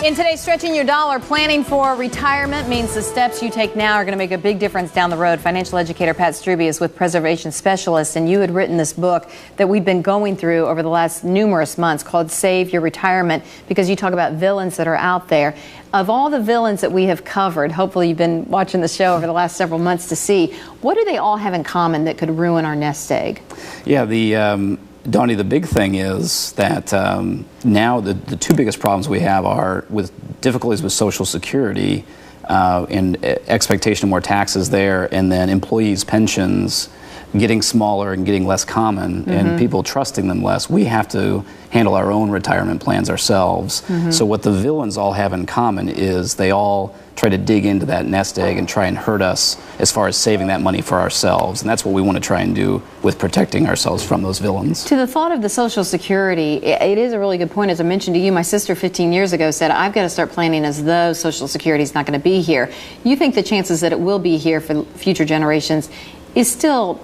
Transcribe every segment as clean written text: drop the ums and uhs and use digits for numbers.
In today's Stretching Your Dollar, planning for retirement means the steps you take now are going to make a big difference down the road. Financial educator Pat Strubbe is with Preservation Specialists, and you had written this book that we've been going through over the last numerous months called Save Your Retirement, because you talk about villains that are out there. Of all the villains that we have covered, hopefully you've been watching the show over the last several months to see, what do they all have in common that could ruin our nest egg? Yeah, Donnie, the big thing is that now the two biggest problems we have are with difficulties with Social Security and expectation of more taxes there, and then employees' pensions getting smaller and getting less common, and people trusting them less. We have to handle our own retirement plans ourselves. So what the villains all have in common is they all try to dig into that nest egg and try and hurt us as far as saving that money for ourselves. And that's what we want to try and do with protecting ourselves from those villains. To the thought of the Social Security, it is a really good point. As I mentioned to you, my sister 15 years ago said, I've got to start planning as though Social Security is not going to be here. You think the chances that it will be here for future generations is still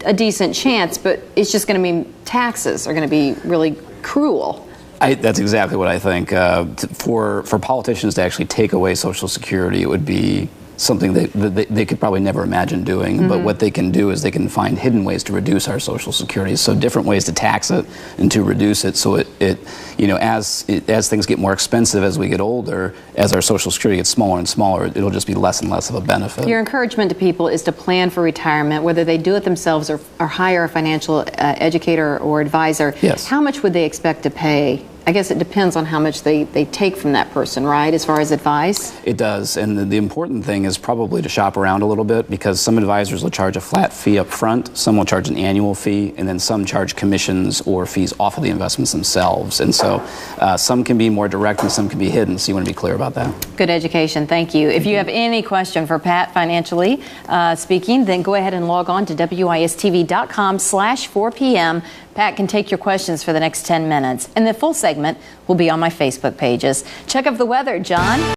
a decent chance, but it's just going to mean taxes are going to be really cruel. That's exactly what I think. For politicians to actually take away Social Security, it would be something that they could probably never imagine doing. But what they can do is they can find hidden ways to reduce our Social Security. So different ways to tax it and to reduce it. So as things get more expensive as we get older, as our Social Security gets smaller and smaller, it'll just be less and less of a benefit. Your encouragement to people is to plan for retirement, whether they do it themselves or hire a financial educator or advisor. Yes. How much would they expect to pay? I guess it depends on how much they take from that person, right, as far as advice? It does, and the important thing is probably to shop around a little bit, because some advisors will charge a flat fee up front, some will charge an annual fee, and then some charge commissions or fees off of the investments themselves. And so some can be more direct and some can be hidden, so you want to be clear about that. Good education, thank you. If you have any question for Pat financially speaking, then go ahead and log on to wistv.com/4 p.m. Pat can take your questions for the next 10 minutes, and the full segment will be on my Facebook pages. Check out the weather, John.